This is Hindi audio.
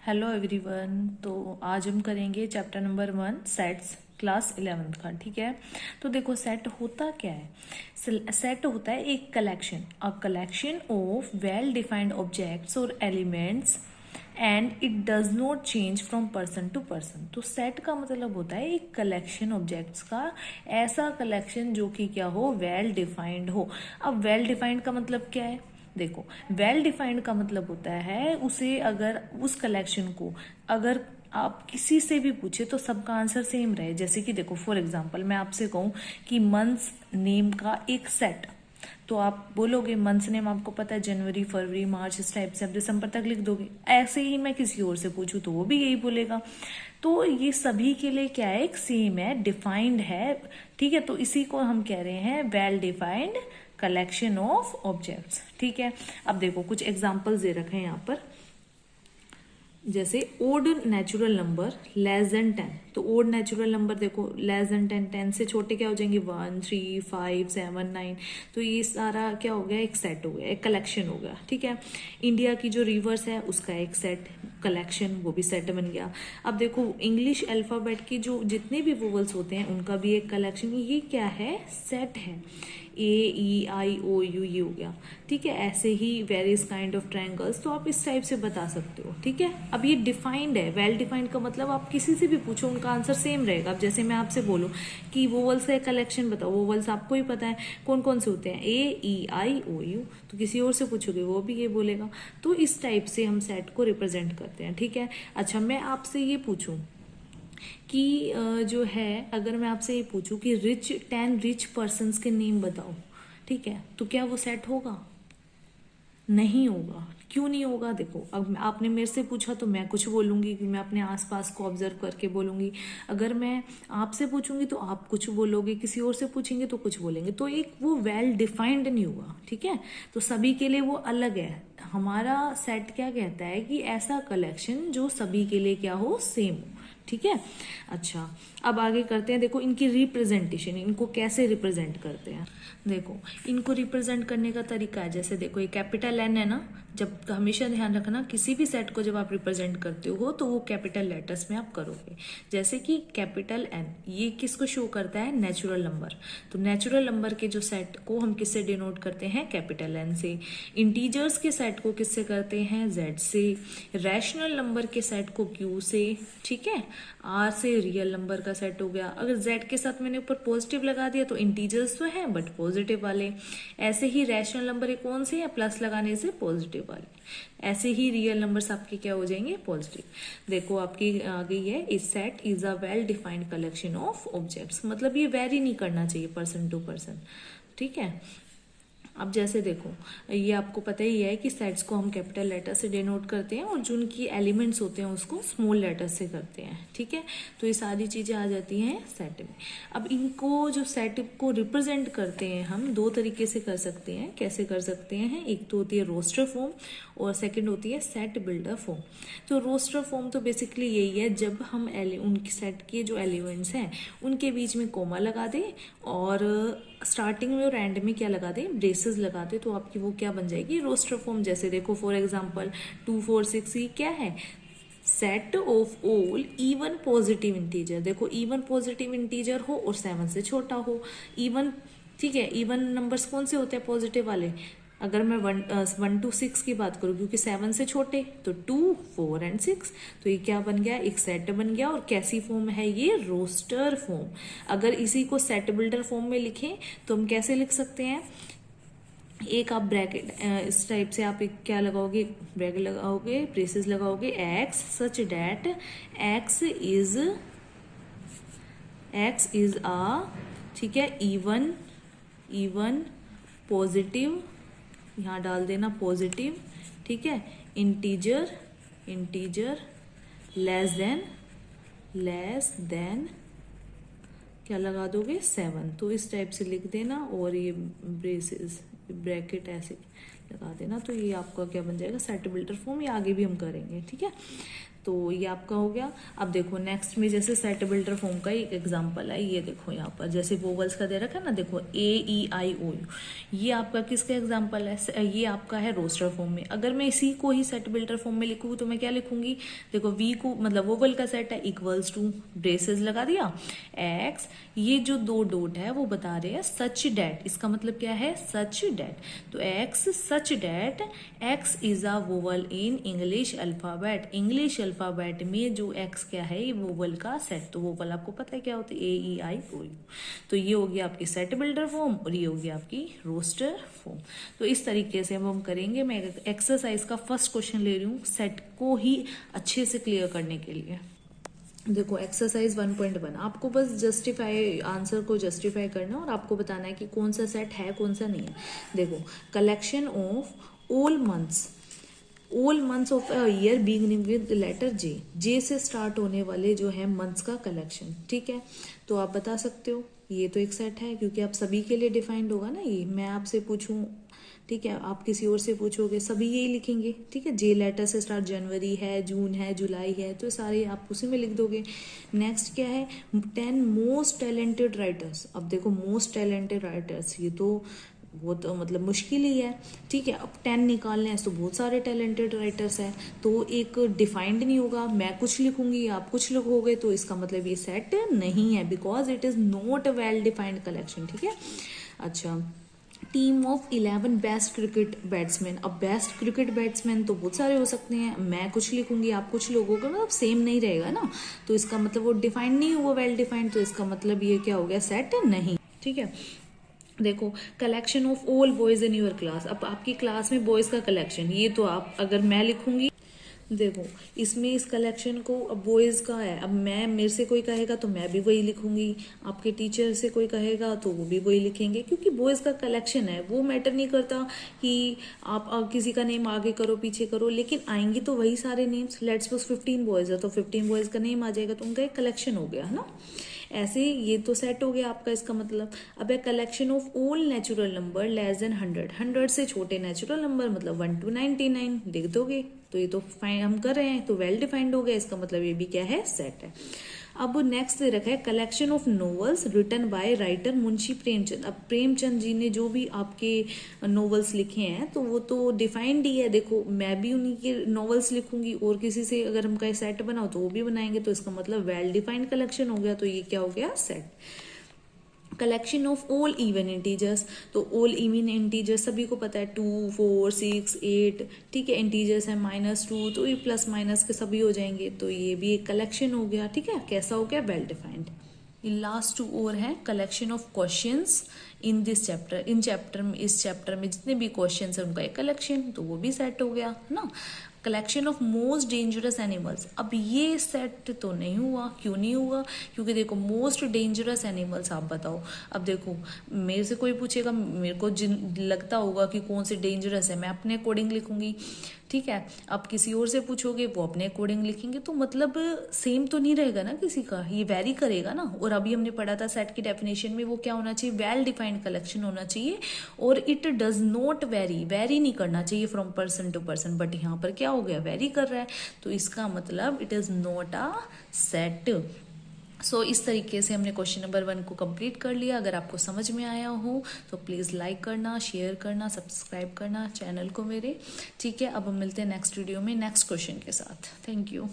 Hello everyone. तो आज हम करेंगे chapter number 1 sets class 11th का। ठीक है, तो देखो सेट होता क्या है। सेट होता है एक collection, a collection of well defined objects और elements and it does not change from person to person. तो सेट का मतलब होता है एक कलेक्शन ऑब्जेक्ट्स का, ऐसा कलेक्शन जो कि क्या हो, वेल डिफाइंड हो। अब वेल डिफाइंड का मतलब क्या है, देखो वेल डिफाइंड का मतलब होता है उसे, अगर उस कलेक्शन को अगर आप किसी से भी पूछे तो सबका आंसर सेम रहे। जैसे कि देखो फॉर एग्जांपल मैं आपसे कहूँ कि मंथ्स नेम का एक सेट, तो आप बोलोगे मंथ्स नेम आपको पता है जनवरी फरवरी मार्च, इस टाइप से आप दिसंबर तक लिख दोगे। ऐसे ही मैं किसी और से पूछूं तो वो भी यही बोलेगा। तो ये सभी के लिए क्या है, एक सेम है, डिफाइंड है। ठीक है, तो इसी को हम कह रहे हैं well defined collection of objects. ठीक है, अब देखो कुछ एग्जांपल्स दे रखे हैं यहाँ पर, जैसे odd natural number less than 10। तो ओड नेचुरल नंबर देखो लेस देन 10, 10 से छोटे क्या हो जाएंगे 1 3 5 7 9। तो ये सारा क्या हो गया, एक सेट हो गया, एक कलेक्शन हो गया। ठीक है, इंडिया की जो रिवर्स है उसका एक सेट कलेक्शन, वो भी सेट बन गया। अब देखो इंग्लिश अल्फाबेट की जो जितने भी वोवल्स होते हैं उनका भी एक कलेक्शन, ये क्या है, सेट है। ए ई आई ओ यू, ये हो गया। ठीक है, ऐसे ही वेरियस काइंड ऑफ ट्रायंगल्स, तो आप इस टाइप से बता सकते हो। ठीक है, अब ये डिफाइंड है, वेल डिफाइंड का मतलब आप किसी से भी पूछो उनका आंसर सेम रहेगा। अब जैसे मैं आपसे बोलूं कि वोवल्स का कलेक्शन बताओ, वोवल्स आपको ही पता है कौन कौन से होते हैं, ए ई आई ओ यू, तो किसी और से पूछोगे वो भी ये बोलेगा। तो इस टाइप से हम सेट को रिप्रेजेंट करते हैं। ठीक है, अच्छा मैं आपसे ये पूछूं कि जो है, अगर मैं आपसे ये पूछूं कि 10 रिच पर्सन्स के नेम बताओ, ठीक है, तो क्या वो सेट होगा? नहीं होगा। क्यों नहीं होगा? देखो अब आपने मेरे से पूछा तो मैं कुछ बोलूंगी कि मैं अपने आसपास को ऑब्जर्व करके बोलूंगी। अगर मैं आपसे पूछूंगी तो आप कुछ बोलोगे, किसी और से पूछेंगे तो कुछ बोलेंगे, तो एक वो वेल डिफाइंड नहीं हुआ। ठीक है, तो सभी के लिए वो अलग है। हमारा सेट क्या कहता है कि ऐसा कलेक्शन जो सभी के लिए क्या हो, सेम हो। ठीक है, अच्छा अब आगे करते हैं। देखो इनकी रिप्रेजेंटेशन, इनको कैसे रिप्रेजेंट करते हैं। देखो इनको रिप्रेजेंट करने का तरीका है, जैसे देखो ये कैपिटल एन है ना, जब तो हमेशा ध्यान रखना किसी भी सेट को जब आप रिप्रेजेंट करते हो तो वो कैपिटल लेटर्स में आप करोगे। जैसे कि कैपिटल एन, ये किसको शो करता है, नेचुरल नंबर। तो नेचुरल नंबर के जो सेट को हम किससे डिनोट करते हैं, कैपिटल एन से। इंटीजर्स के सेट को किससे करते हैं, जेड से। रैशनल नंबर के सेट को क्यू से। ठीक है, आर से रियल नंबर का सेट हो गया। अगर जेड के साथ मैंने ऊपर पॉजिटिव लगा दिया तो इंटीजर्स तो हैं बट पॉजिटिव वाले। ऐसे ही रैशनल नंबर कौन से हैं, प्लस लगाने से पॉजिटिव वाले। ऐसे ही रियल नंबर्स आपके क्या हो जाएंगे, पॉजिटिव। देखो आपकी आ गई है, इस set is a well defined collection of objects, मतलब ये वेरी नहीं करना चाहिए पर्सन टू पर्सन। ठीक है, अब जैसे देखो ये आपको पता ही है कि सेट्स को हम कैपिटल लेटर से डिनोट करते हैं और जो उनकी एलिमेंट्स होते हैं उसको स्मॉल लेटर से करते हैं। ठीक है, तो ये सारी चीजें आ जाती हैं सेट में। अब इनको जो सेट को रिप्रेजेंट करते हैं हम दो तरीके से कर सकते हैं। कैसे कर सकते हैं, एक तो होती है रोस्टर फॉर्म और सेकंड होती है सेट बिल्डर फॉर्म। तो रोस्टर फॉर्म तो बेसिकली यही है, जब हम उनकी सेट के जो एलिमेंट्स हैं उनके बीच में कोमा लगा दें और स्टार्टिंग में और एंड में क्या लगा दें, ब्रेसेस लगा दें, तो आपकी वो क्या बन जाएगी, रोस्टर फॉर्म। जैसे देखो फॉर एग्जांपल 2 4 6, ये क्या है, set of all even positive integer. देखो इवन पॉजिटिव इंटीजर हो और 7 से छोटा हो, इवन। ठीक है, इवन नंबर्स कौन से होते हैं, पॉजिटिव वाले। अगर मैं 1 to 6 की बात करूं, क्योंकि 7 से छोटे, तो 2 4 एंड 6, तो ये क्या बन गया, एक सेट बन गया। और कैसी फॉर्म है ये, रोस्टर फॉर्म। अगर इसी को सेट बिल्डर फॉर्म में लिखें तो हम कैसे लिख सकते हैं, एक आप ब्रैकेट इस टाइप से आप एक क्या लगाओगे, ब्रैकेट लगाओगे, ब्रेसेस लगाओगे, x such that x is आ, ठीक है, इवन पॉजिटिव, यहाँ डाल देना पॉजिटिव। ठीक है, इंटीजर लेस देन क्या लगा दोगे, 7। तो इस टाइप से लिख देना और ये ब्रेसेस ब्रैकेट ऐसे लगा देना। तो ये आपका क्या बन जाएगा, सेट बिल्डर फॉर्म। ये आगे भी हम करेंगे। ठीक है, तो ये आपका हो गया। अब देखो नेक्स्ट में जैसे सेट बिल्डर फॉर्म का एक एग्जांपल है, ये देखो यहाँ पर जैसे वोवल्स का दे रखा है ना, देखो AEIOU, ये आपका किसका एग्जांपल है, ये आपका है रोस्टर फॉर्म में। अगर मैं इसी को ही सेट बिल्डर फॉर्म में लिखूँ तो मैं क्या लिखूंगी, देखो वी को मतलब वोवल का सेट है इक्वल्स टू ब्रेसेस लगा दिया एक्स, ये जो दो डॉट है वो बता रहे हैं सच डैट, इसका मतलब क्या है सच डैट, तो x such that x is a vowel in English alphabet, English alphabet में जो एक्स क्या है ये वोवल का सेट, तो वोवल आपको पता है क्या होती है AEIOU। तो ये हो गया आपकी सेट बिल्डर फॉर्म और ये हो गया आपकी रोस्टर फॉर्म। तो इस तरीके से हम करेंगे। मैं एक्सरसाइज का फर्स्ट क्वेश्चन ले रही हूँ सेट को ही अच्छे से क्लियर करने के लिए। देखो एक्सरसाइज 1.1, आपको बस जस्टिफाई आंसर को जस्टिफाई करना और आपको बताना है कि कौन सा सेट है कौन सा नहीं है। देखो collection of all months of a year beginning with letter J से स्टार्ट होने वाले जो है मंथ्स का कलेक्शन, ठीक है। तो आप बता सकते हो ये तो एक सेट है क्योंकि आप सभी के लिए डिफाइंड होगा ना, ये मैं आपसे पूछूं, ठीक है, आप किसी और से पूछोगे सभी यही लिखेंगे, ठीक है। जे लेटर से स्टार्ट जनवरी है, जून है, जुलाई है, तो सारे आप उसी में लिख दोगे। नेक्स्ट क्या है 10 मोस्ट टैलेंटेड राइटर्स। अब देखो मोस्ट टैलेंटेड राइटर्स ये तो वो तो मतलब मुश्किल ही है, ठीक है। अब 10 निकालने हैं तो बहुत सारे टैलेंटेड राइटर्स हैं, तो एक डिफाइंड नहीं होगा, मैं कुछ लिखूंगी आप कुछ लिखोगे, तो इसका मतलब ये सेट नहीं है because it is not a well defined collection, ठीक है। अच्छा team of 11 best cricket batsman. अब बेस्ट क्रिकेट बैट्समैन तो बहुत सारे हो सकते हैं, मैं कुछ लिखूंगी आप कुछ लोगोगे, मतलब सेम नहीं रहेगा ना, तो इसका मतलब वो डिफाइंड नहीं हुआ वेल डिफाइंड, तो इसका मतलब ये क्या हो गया सेट नहीं, ठीक है। देखो collection of all boys in your class, अब आपकी क्लास में बॉयज का कलेक्शन, ये तो आप अगर मैं लिखूंगी, देखो इसमें इस कलेक्शन को अब बॉयज का है, अब मैं मेरे से कोई कहेगा तो मैं भी वही लिखूंगी, आपके टीचर से कोई कहेगा तो वो भी वही लिखेंगे, क्योंकि बॉयज का कलेक्शन है, वो मैटर नहीं करता कि आप किसी का नेम आगे करो पीछे करो, लेकिन आएंगी तो वही सारे नेम्स। लेट्स सपोज 15 बॉयज है तो 15 बॉयज का नेम आ जाएगा, तो उनका एक कलेक्शन हो गया है ना। ऐसे ये तो सेट हो गया आपका, इसका मतलब अब है collection of all natural number less then 100 से छोटे नेचुरल नंबर मतलब 1 to 99 लिख दोगे, तो ये तो फाइन हम कर रहे हैं तो वेल डिफाइंड हो गया, इसका मतलब ये भी क्या है सेट है। अब नेक्स्ट दे रखा है collection of novels written by writer Munshi Premchand. अब प्रेमचंद जी ने जो भी आपके नॉवेल्स लिखे हैं तो वो तो डिफाइंड ही है, देखो मैं भी उन्हीं के नॉवेल्स लिखूंगी और किसी से अगर हम का सेट बनाओ तो वो भी बनाएंगे, तो इसका मतलब वेल डिफाइंड कलेक्शन हो गया, तो ये क्या हो गया set. Collection of all even integers, तो ऑल इवन इंटीजर्स सभी को पता है 2 4 6 8, ठीक है। इंटीजर्स है -2 तो ये प्लस माइनस के सभी हो जाएंगे, तो ये भी एक कलेक्शन हो गया, ठीक है। कैसा हो गया वेल डिफाइंड। लास्ट 2 और है collection of questions in this chapter, in chapter में इस चैप्टर में जितने भी क्वेश्चंस है उनका एक कलेक्शन, तो वो भी सेट हो गया ना। Collection of most dangerous animals, अब ये सेट तो नहीं हुआ, क्यों नहीं हुआ, क्योंकि देखो मोस्ट डेंजरस एनिमल्स आप बताओ। अब देखो मेरे से कोई पूछेगा, मेरे को जिन लगता होगा कि कौन से डेंजरस है मैं अपने अकॉर्डिंग लिखूंगी, ठीक है। अब किसी और से पूछोगे वो अपने अकॉर्डिंग लिखेंगे, तो मतलब सेम तो नहीं रहेगा ना किसी का, ये वेरी करेगा ना। और अभी हमने पढ़ा था सेट की डेफिनेशन में वो क्या होना चाहिए, वेल डिफाइंड कलेक्शन होना चाहिए, और it does not vary, vary नहीं करना चाहिए from person to person, but यहाँ पर क्या हो गया वेरी कर रहा है, तो इसका मतलब it is not a set. So इस तरीके से हमने क्वेश्चन नंबर 1 को कंप्लीट कर लिया। अगर आपको समझ में आया हो तो प्लीज़ लाइक करना, शेयर करना, सब्सक्राइब करना चैनल को मेरे, ठीक है। अब हम मिलते हैं नेक्स्ट वीडियो में नेक्स्ट क्वेश्चन के साथ। Thank you.